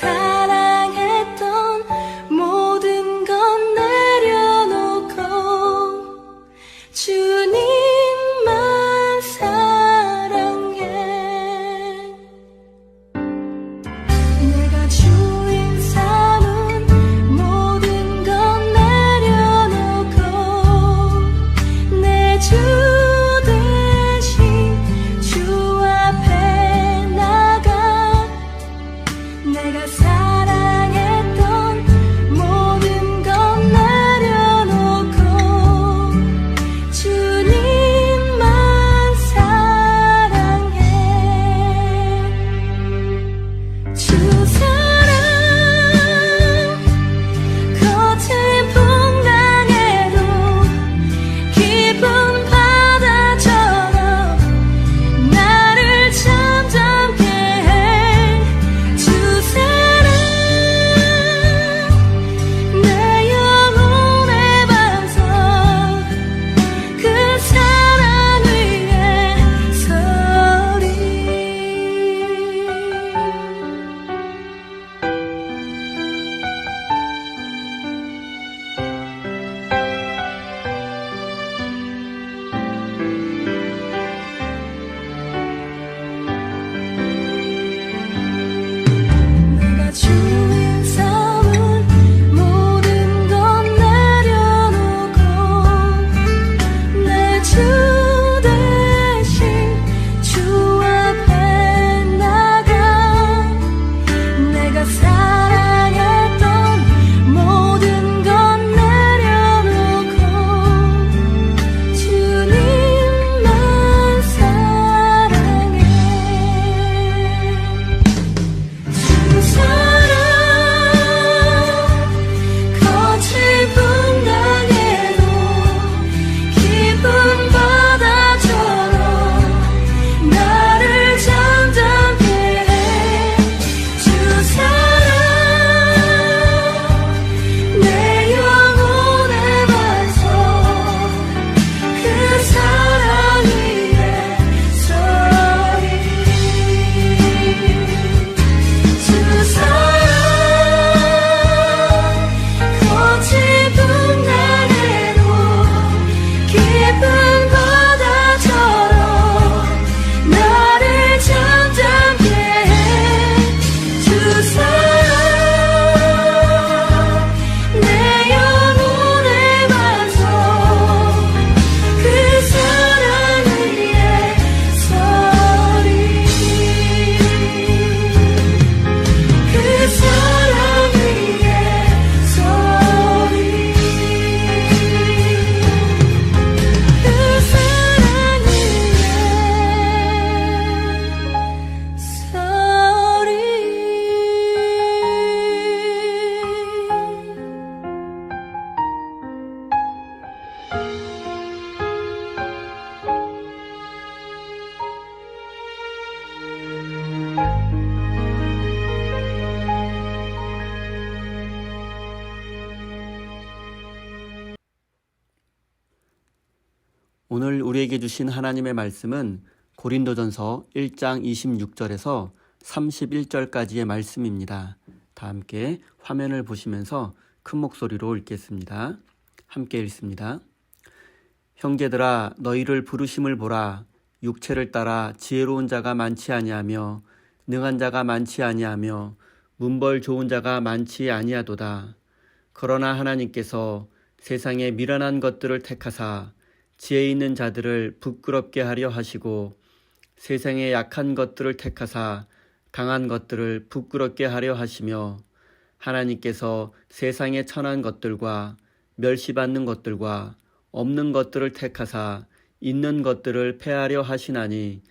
사랑했던 모든 건 내려놓고 주님만 사랑해. 내가 주인 삼은 모든 건 내려놓고 내 주 대신 주 앞에 나가 내가 사랑했던 모든 건 내려놓고 주님만 사랑해. 주 사랑 거친 풍랑에도 깊은 바다처럼 나를 잠잠케 해. 주 사랑 내 영혼의 반석 그 사랑 위에 서리. 내가 주인 삼은 모든 건 내려놓고 내 주 대신 주 앞에 나가 내가 사랑했던 모든 건 내려놓고 주님만 사랑해. 주 사랑 거친 풍랑에도 깊은 바다처럼 나를 잠잠케 해. 주 사랑 내 영혼의 반석 그 사랑 위에 서리. 주 사랑 거친 풍랑에도 깊은 바다처럼 나를 잠잠케 해. 주 사랑 내 영혼의 반석 그 사랑 위에 서리. 그 사랑 위에 서리. 그 사랑 위에 오늘 우리에게 주신 하나님의 말씀은 고린도전서 1장 26절에서 31절까지의 말씀입니다. 다 함께 화면을 보시면서 큰 목소리로 읽겠습니다. 함께 읽습니다. 형제들아 너희를 부르심을 보라. 육체를 따라 지혜로운 자가 많지 아니하며 능한 자가 많지 아니하며 문벌 좋은 자가 많지 아니하도다. 그러나 하나님께서 세상의 미련한 것들을 택하사 지혜 있는 자들을 부끄럽게 하려 하시고 세상의 약한 것들을 택하사 강한 것들을 부끄럽게 하려 하시며 하나님께서 세상의 천한 것들과 멸시받는 것들과 없는 것들을 택하사 있는 것들을 패하려 하시나니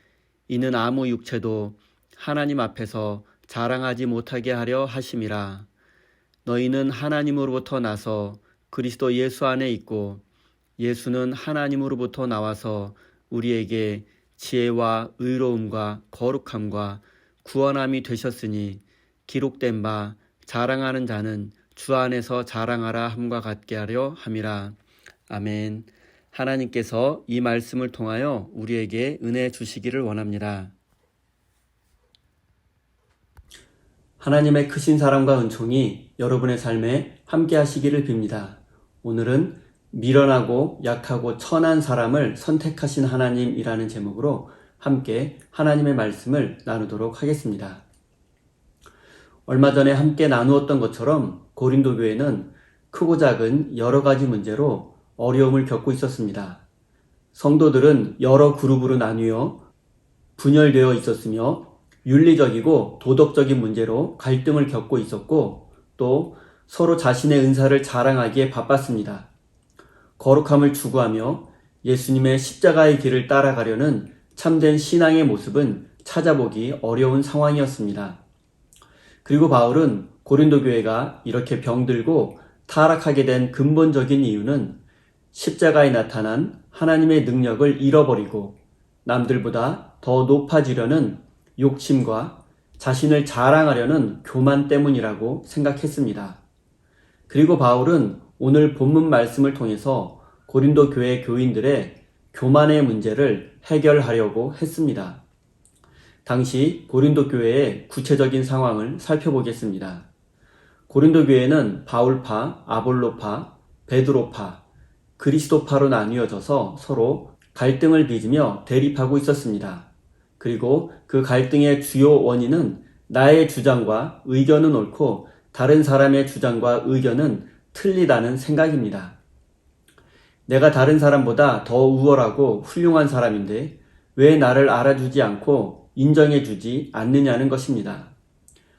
이는 아무 육체도 하나님 앞에서 자랑하지 못하게 하려 하심이라. 너희는 하나님으로부터 나서 그리스도 예수 안에 있고 예수는 하나님으로부터 나와서 우리에게 지혜와 의로움과 거룩함과 구원함이 되셨으니 기록된 바 자랑하는 자는 주 안에서 자랑하라 함과 같게 하려 함이라. 아멘. 하나님께서 이 말씀을 통하여 우리에게 은혜 주시기를 원합니다. 하나님의 크신 사랑과 은총이 여러분의 삶에 함께 하시기를 빕니다. 오늘은 미련하고 약하고 천한 사람을 선택하신 하나님이라는 제목으로 함께 하나님의 말씀을 나누도록 하겠습니다. 얼마 전에 함께 나누었던 것처럼 고린도 교회는 크고 작은 여러 가지 문제로 어려움을 겪고 있었습니다. 성도들은 여러 그룹으로 나뉘어 분열되어 있었으며 윤리적이고 도덕적인 문제로 갈등을 겪고 있었고 또 서로 자신의 은사를 자랑하기에 바빴습니다. 거룩함을 추구하며 예수님의 십자가의 길을 따라가려는 참된 신앙의 모습은 찾아보기 어려운 상황이었습니다. 그리고 바울은 고린도 교회가 이렇게 병들고 타락하게 된 근본적인 이유는 십자가에 나타난 하나님의 능력을 잃어버리고 남들보다 더 높아지려는 욕심과 자신을 자랑하려는 교만 때문이라고 생각했습니다. 그리고 바울은 오늘 본문 말씀을 통해서 고린도 교회 교인들의 교만의 문제를 해결하려고 했습니다. 당시 고린도 교회의 구체적인 상황을 살펴보겠습니다. 고린도 교회는 바울파, 아볼로파, 베드로파, 그리스도파로 나뉘어져서 서로 갈등을 빚으며 대립하고 있었습니다. 그리고 그 갈등의 주요 원인은 나의 주장과 의견은 옳고 다른 사람의 주장과 의견은 틀리다는 생각입니다. 내가 다른 사람보다 더 우월하고 훌륭한 사람인데 왜 나를 알아주지 않고 인정해주지 않느냐는 것입니다.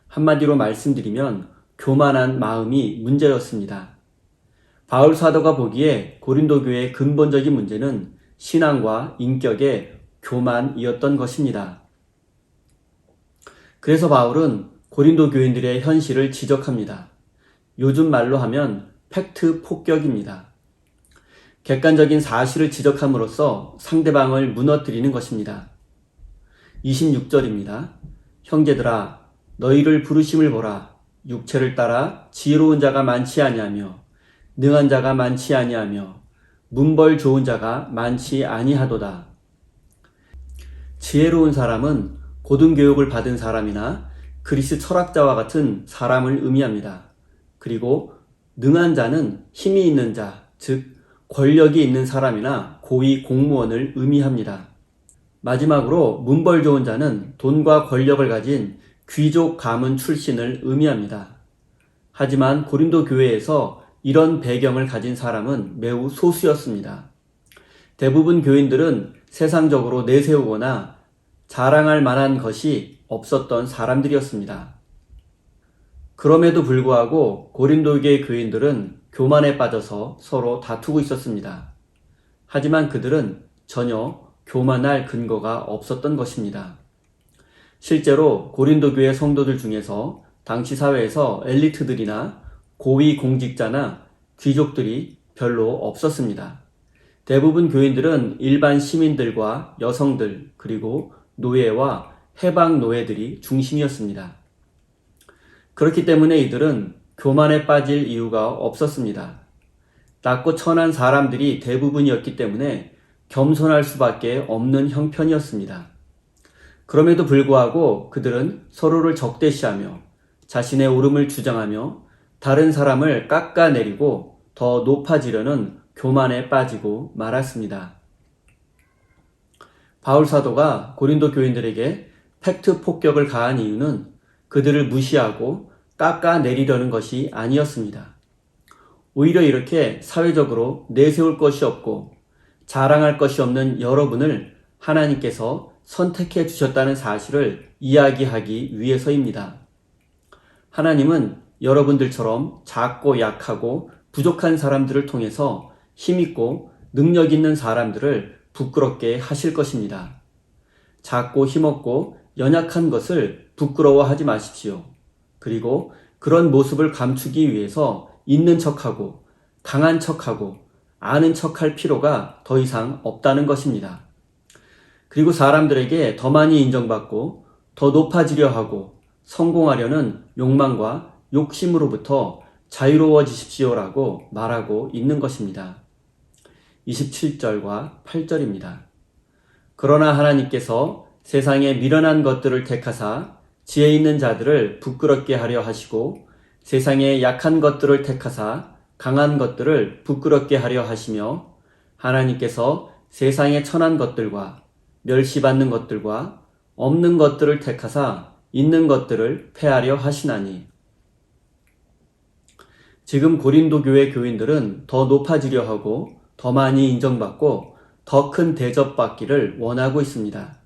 한마디로 말씀드리면 교만한 마음이 문제였습니다. 바울 사도가 보기에 고린도 교회의 근본적인 문제는 신앙과 인격의 교만이었던 것입니다. 그래서 바울은 고린도 교인들의 현실을 지적합니다. 요즘 말로 하면 팩트 폭격입니다. 객관적인 사실을 지적함으로써 상대방을 무너뜨리는 것입니다. 26절입니다. 형제들아 너희를 부르심을 보라. 육체를 따라 지혜로운 자가 많지 아니하며 능한 자가 많지 아니하며 문벌 좋은 자가 많지 아니하도다. 지혜로운 사람은 고등교육을 받은 사람이나 그리스 철학자와 같은 사람을 의미합니다. 그리고 능한 자는 힘이 있는 자, 즉 권력이 있는 사람이나 고위 공무원을 의미합니다. 마지막으로 문벌 좋은 자는 돈과 권력을 가진 귀족 가문 출신을 의미합니다. 하지만 고린도 교회에서 이런 배경을 가진 사람은 매우 소수였습니다. 대부분 교인들은 세상적으로 내세우거나 자랑할 만한 것이 없었던 사람들이었습니다. 그럼에도 불구하고 고린도교의 교인들은 교만에 빠져서 서로 다투고 있었습니다. 하지만 그들은 전혀 교만할 근거가 없었던 것입니다. 실제로 고린도 교회 성도들 중에서 당시 사회에서 엘리트들이나 고위 공직자나 귀족들이 별로 없었습니다. 대부분 교인들은 일반 시민들과 여성들 그리고 노예와 해방 노예들이 중심이었습니다. 그렇기 때문에 이들은 교만에 빠질 이유가 없었습니다. 낮고 천한 사람들이 대부분이었기 때문에 겸손할 수밖에 없는 형편이었습니다. 그럼에도 불구하고 그들은 서로를 적대시하며 자신의 옳음을 주장하며 다른 사람을 깎아내리고 더 높아지려는 교만에 빠지고 말았습니다. 바울 사도가 고린도 교인들에게 팩트 폭격을 가한 이유는 그들을 무시하고 깎아내리려는 것이 아니었습니다. 오히려 이렇게 사회적으로 내세울 것이 없고 자랑할 것이 없는 여러분을 하나님께서 선택해 주셨다는 사실을 이야기하기 위해서입니다. 하나님은 여러분들처럼 작고 약하고 부족한 사람들을 통해서 힘있고 능력 있는 사람들을 부끄럽게 하실 것입니다. 작고 힘없고 연약한 것을 부끄러워하지 마십시오. 그리고 그런 모습을 감추기 위해서 있는 척하고 강한 척하고 아는 척할 필요가 더 이상 없다는 것입니다. 그리고 사람들에게 더 많이 인정받고 더 높아지려 하고 성공하려는 욕망과 욕심으로부터 자유로워지십시오라고 말하고 있는 것입니다. 27절과 8절입니다. 그러나 하나님께서 세상의 미련한 것들을 택하사 지혜 있는 자들을 부끄럽게 하려 하시고 세상의 약한 것들을 택하사 강한 것들을 부끄럽게 하려 하시며 하나님께서 세상의 천한 것들과 멸시받는 것들과 없는 것들을 택하사 있는 것들을 패하려 하시나니. 지금 고린도 교회 교인들은 더 높아지려 하고 더 많이 인정받고 더 큰 대접받기를 원하고 있습니다.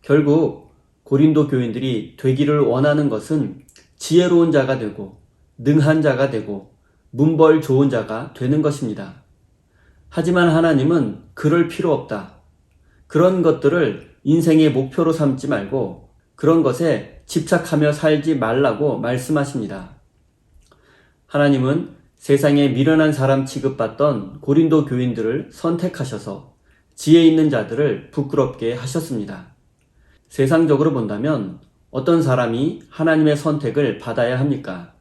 결국 고린도 교인들이 되기를 원하는 것은 지혜로운 자가 되고 능한 자가 되고 문벌 좋은 자가 되는 것입니다. 하지만 하나님은 그럴 필요 없다. 그런 것들을 인생의 목표로 삼지 말고 그런 것에 집착하며 살지 말라고 말씀하십니다. 하나님은 세상에 미련한 사람 취급받던 고린도 교인들을 선택하셔서 지혜 있는 자들을 부끄럽게 하셨습니다. 세상적으로 본다면 어떤 사람이 하나님의 선택을 받아야 합니까?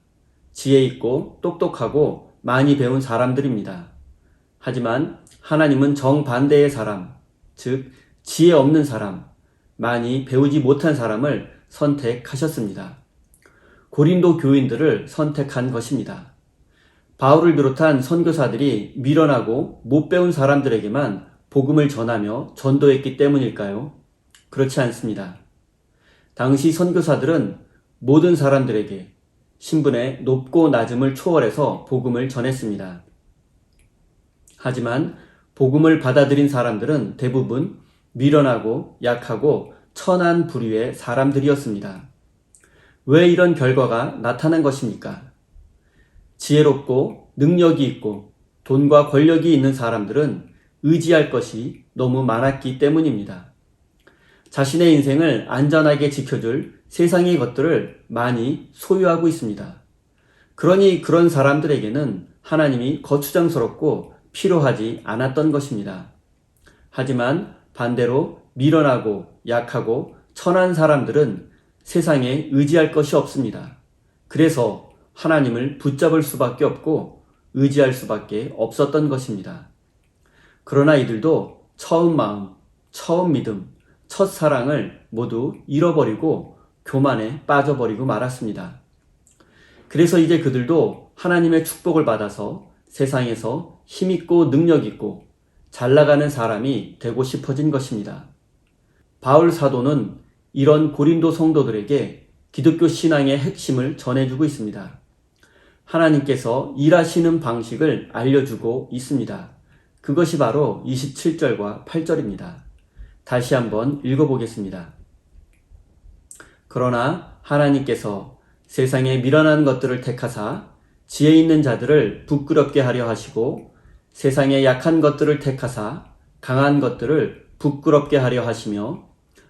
지혜 있고 똑똑하고 많이 배운 사람들입니다. 하지만 하나님은 정반대의 사람, 즉 지혜 없는 사람, 많이 배우지 못한 사람을 선택하셨습니다. 고린도 교인들을 선택한 것입니다. 바울을 비롯한 선교사들이 미련하고 못 배운 사람들에게만 복음을 전하며 전도했기 때문일까요? 그렇지 않습니다. 당시 선교사들은 모든 사람들에게 신분의 높고 낮음을 초월해서 복음을 전했습니다. 하지만 복음을 받아들인 사람들은 대부분 미련하고 약하고 천한 부류의 사람들이었습니다. 왜 이런 결과가 나타난 것입니까? 지혜롭고 능력이 있고 돈과 권력이 있는 사람들은 의지할 것이 너무 많았기 때문입니다. 자신의 인생을 안전하게 지켜줄 세상의 것들을 많이 소유하고 있습니다. 그러니 그런 사람들에게는 하나님이 거추장스럽고 필요하지 않았던 것입니다. 하지만 반대로 미련하고 약하고 천한 사람들은 세상에 의지할 것이 없습니다. 그래서 하나님을 붙잡을 수밖에 없고 의지할 수밖에 없었던 것입니다. 그러나 이들도 처음 마음, 처음 믿음, 첫사랑을 모두 잃어버리고 교만에 빠져버리고 말았습니다. 그래서 이제 그들도 하나님의 축복을 받아서 세상에서 힘있고 능력있고 잘나가는 사람이 되고 싶어진 것입니다. 바울 사도는 이런 고린도 성도들에게 기독교 신앙의 핵심을 전해주고 있습니다. 하나님께서 일하시는 방식을 알려주고 있습니다. 그것이 바로 27절과 8절입니다. 다시 한번 읽어보겠습니다. 그러나 하나님께서 세상에 미련한 것들을 택하사 지혜 있는 자들을 부끄럽게 하려 하시고 세상에 약한 것들을 택하사 강한 것들을 부끄럽게 하려 하시며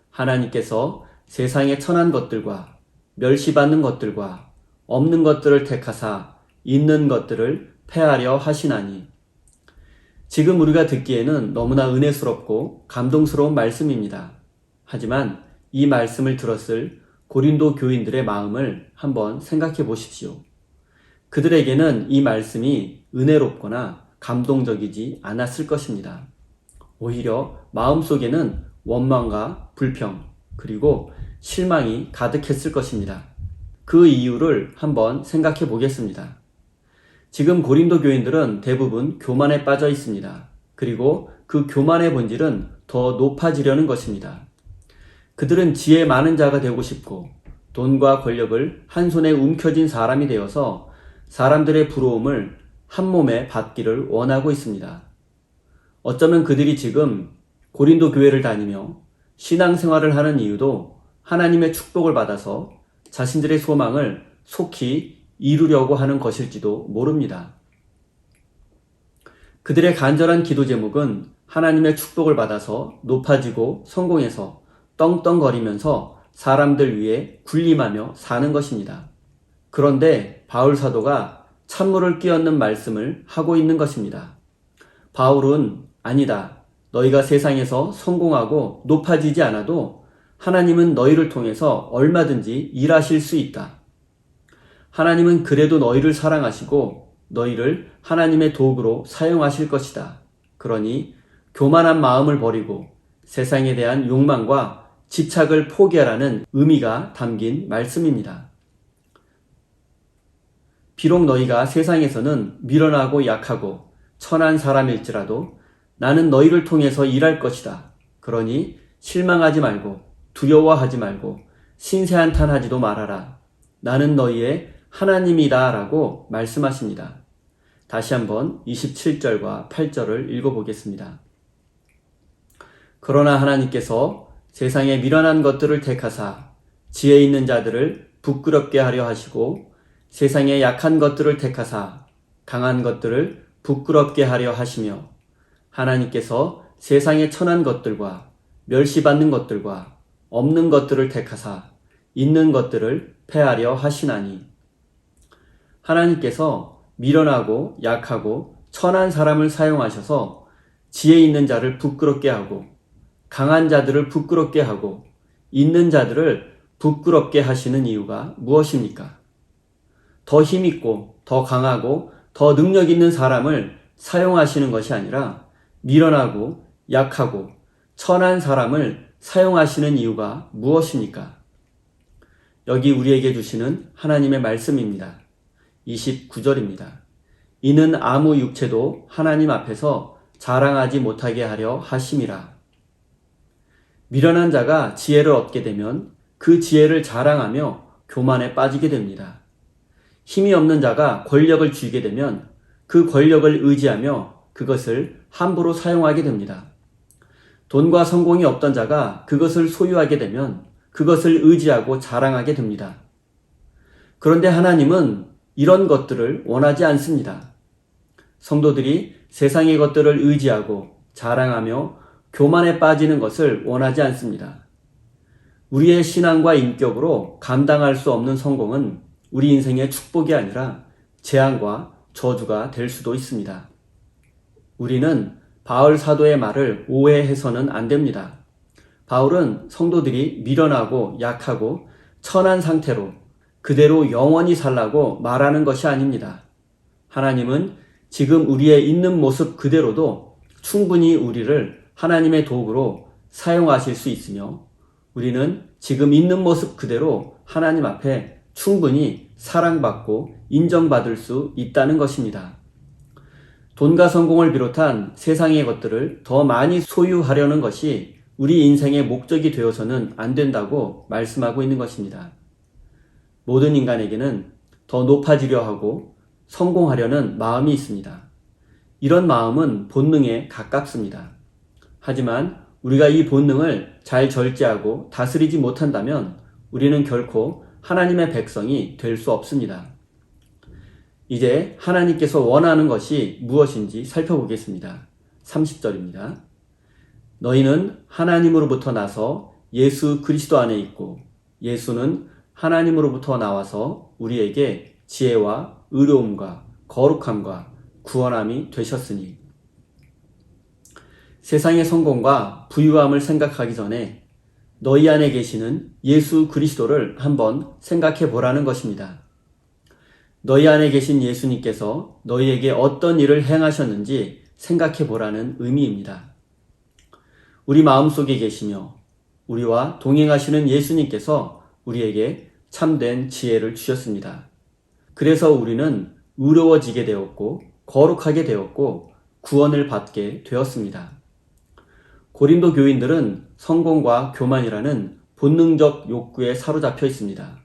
하나님께서 세상에 천한 것들과 멸시받는 것들과 없는 것들을 택하사 있는 것들을 패하려 하시나니. 지금 우리가 듣기에는 너무나 은혜스럽고 감동스러운 말씀입니다. 하지만 이 말씀을 들었을 고린도 교인들의 마음을 한번 생각해 보십시오. 그들에게는 이 말씀이 은혜롭거나 감동적이지 않았을 것입니다. 오히려 마음속에는 원망과 불평 그리고 실망이 가득했을 것입니다. 그 이유를 한번 생각해 보겠습니다. 지금 고린도 교인들은 대부분 교만에 빠져 있습니다. 그리고 그 교만의 본질은 더 높아지려는 것입니다. 그들은 지혜 많은 자가 되고 싶고 돈과 권력을 한 손에 움켜쥔 사람이 되어서 사람들의 부러움을 한 몸에 받기를 원하고 있습니다. 어쩌면 그들이 지금 고린도 교회를 다니며 신앙생활을 하는 이유도 하나님의 축복을 받아서 자신들의 소망을 속히 이루려고 하는 것일지도 모릅니다. 그들의 간절한 기도 제목은 하나님의 축복을 받아서 높아지고 성공해서 떵떵거리면서 사람들 위해 군림하며 사는 것입니다. 그런데 바울 사도가 찬물을 끼얹는 말씀을 하고 있는 것입니다. 바울은 아니다. 너희가 세상에서 성공하고 높아지지 않아도 하나님은 너희를 통해서 얼마든지 일하실 수 있다. 하나님은 그래도 너희를 사랑하시고 너희를 하나님의 도구로 사용하실 것이다. 그러니 교만한 마음을 버리고 세상에 대한 욕망과 집착을 포기하라는 의미가 담긴 말씀입니다. 비록 너희가 세상에서는 미련하고 약하고 천한 사람일지라도 나는 너희를 통해서 일할 것이다. 그러니 실망하지 말고 두려워하지 말고 신세한탄하지도 말아라. 나는 너희의 하나님이다 라고 말씀하십니다. 다시 한번 27절과 8절을 읽어보겠습니다. 그러나 하나님께서 세상에 미련한 것들을 택하사 지혜 있는 자들을 부끄럽게 하려 하시고 세상에 약한 것들을 택하사 강한 것들을 부끄럽게 하려 하시며 하나님께서 세상에 천한 것들과 멸시받는 것들과 없는 것들을 택하사 있는 것들을 패하려 하시나니 하나님께서 미련하고 약하고 천한 사람을 사용하셔서 지혜 있는 자를 부끄럽게 하고 강한 자들을 부끄럽게 하고 있는 자들을 부끄럽게 하시는 이유가 무엇입니까? 더 힘있고 더 강하고 더 능력 있는 사람을 사용하시는 것이 아니라 미련하고 약하고 천한 사람을 사용하시는 이유가 무엇입니까? 여기 우리에게 주시는 하나님의 말씀입니다. 29절입니다. 이는 아무 육체도 하나님 앞에서 자랑하지 못하게 하려 하심이라. 미련한 자가 지혜를 얻게 되면 그 지혜를 자랑하며 교만에 빠지게 됩니다. 힘이 없는 자가 권력을 쥐게 되면 그 권력을 의지하며 그것을 함부로 사용하게 됩니다. 돈과 성공이 없던 자가 그것을 소유하게 되면 그것을 의지하고 자랑하게 됩니다. 그런데 하나님은 이런 것들을 원하지 않습니다. 성도들이 세상의 것들을 의지하고 자랑하며 교만에 빠지는 것을 원하지 않습니다. 우리의 신앙과 인격으로 감당할 수 없는 성공은 우리 인생의 축복이 아니라 재앙과 저주가 될 수도 있습니다. 우리는 바울 사도의 말을 오해해서는 안 됩니다. 바울은 성도들이 미련하고 약하고 천한 상태로 그대로 영원히 살라고 말하는 것이 아닙니다. 하나님은 지금 우리의 있는 모습 그대로도 충분히 우리를 하나님의 도구로 사용하실 수 있으며 우리는 지금 있는 모습 그대로 하나님 앞에 충분히 사랑받고 인정받을 수 있다는 것입니다. 돈과 성공을 비롯한 세상의 것들을 더 많이 소유하려는 것이 우리 인생의 목적이 되어서는 안 된다고 말씀하고 있는 것입니다. 모든 인간에게는 더 높아지려 하고 성공하려는 마음이 있습니다. 이런 마음은 본능에 가깝습니다. 하지만 우리가 이 본능을 잘 절제하고 다스리지 못한다면 우리는 결코 하나님의 백성이 될 수 없습니다. 이제 하나님께서 원하는 것이 무엇인지 살펴보겠습니다. 30절입니다. 너희는 하나님으로부터 나서 예수 그리스도 안에 있고 예수는 하나님으로부터 나와서 우리에게 지혜와 의로움과 거룩함과 구원함이 되셨으니 세상의 성공과 부유함을 생각하기 전에 너희 안에 계시는 예수 그리스도를 한번 생각해 보라는 것입니다. 너희 안에 계신 예수님께서 너희에게 어떤 일을 행하셨는지 생각해 보라는 의미입니다. 우리 마음속에 계시며 우리와 동행하시는 예수님께서 우리에게 참된 지혜를 주셨습니다. 그래서 우리는 의로워지게 되었고 거룩하게 되었고 구원을 받게 되었습니다. 고린도 교인들은 성공과 교만이라는 본능적 욕구에 사로잡혀 있습니다.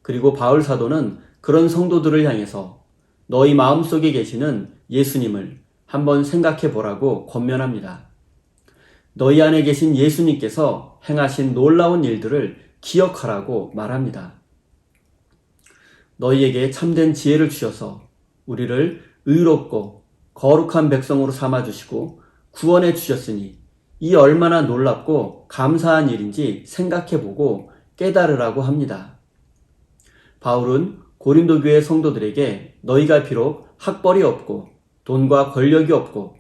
그리고 바울 사도는 그런 성도들을 향해서 너희 마음속에 계시는 예수님을 한번 생각해 보라고 권면합니다. 너희 안에 계신 예수님께서 행하신 놀라운 일들을 기억하라고 말합니다. 너희에게 참된 지혜를 주셔서 우리를 의롭고 거룩한 백성으로 삼아주시고 구원해 주셨으니 이 얼마나 놀랍고 감사한 일인지 생각해보고 깨달으라고 합니다. 바울은 고린도 교회 성도들에게 너희가 비록 학벌이 없고 돈과 권력이 없고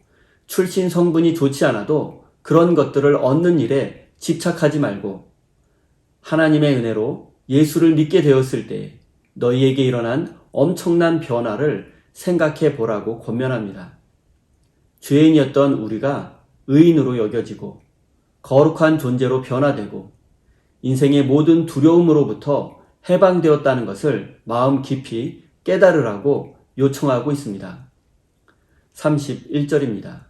출신 성분이 좋지 않아도 그런 것들을 얻는 일에 집착하지 말고 하나님의 은혜로 예수를 믿게 되었을 때 너희에게 일어난 엄청난 변화를 생각해 보라고 권면합니다. 죄인이었던 우리가 의인으로 여겨지고 거룩한 존재로 변화되고 인생의 모든 두려움으로부터 해방되었다는 것을 마음 깊이 깨달으라고 요청하고 있습니다. 31절입니다.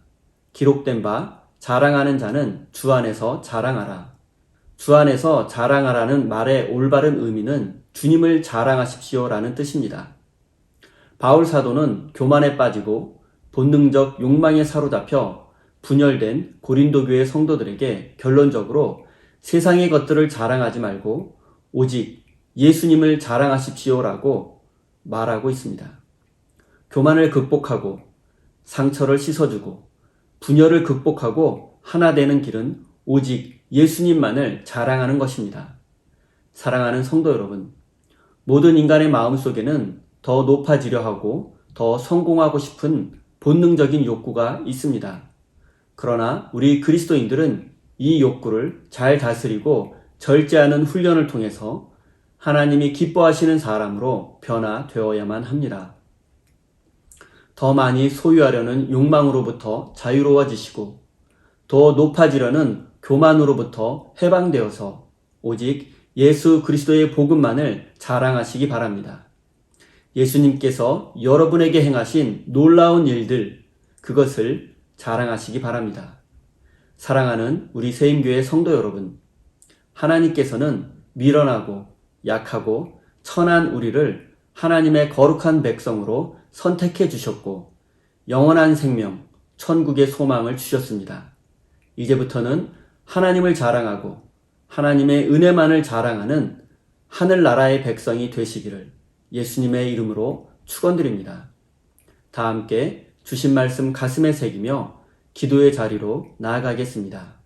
기록된 바 자랑하는 자는 주 안에서 자랑하라. 주 안에서 자랑하라는 말의 올바른 의미는 주님을 자랑하십시오라는 뜻입니다. 바울 사도는 교만에 빠지고 본능적 욕망에 사로잡혀 분열된 고린도 교회 성도들에게 결론적으로 세상의 것들을 자랑하지 말고 오직 예수님을 자랑하십시오라고 말하고 있습니다. 교만을 극복하고 상처를 씻어주고 분열을 극복하고 하나 되는 길은 오직 예수님만을 자랑하는 것입니다. 사랑하는 성도 여러분, 모든 인간의 마음속에는 더 높아지려 하고 더 성공하고 싶은 본능적인 욕구가 있습니다. 그러나 우리 그리스도인들은 이 욕구를 잘 다스리고 절제하는 훈련을 통해서 하나님이 기뻐하시는 사람으로 변화되어야만 합니다. 더 많이 소유하려는 욕망으로부터 자유로워지시고 더 높아지려는 교만으로부터 해방되어서 오직 예수 그리스도의 복음만을 자랑하시기 바랍니다. 예수님께서 여러분에게 행하신 놀라운 일들, 그것을 자랑하시기 바랍니다. 사랑하는 우리 세임교회 성도 여러분, 하나님께서는 미련하고 약하고 천한 우리를 하나님의 거룩한 백성으로 선택해 주셨고 영원한 생명, 천국의 소망을 주셨습니다. 이제부터는 하나님을 자랑하고 하나님의 은혜만을 자랑하는 하늘나라의 백성이 되시기를 예수님의 이름으로 축원드립니다. 다 함께 주신 말씀 가슴에 새기며 기도의 자리로 나아가겠습니다.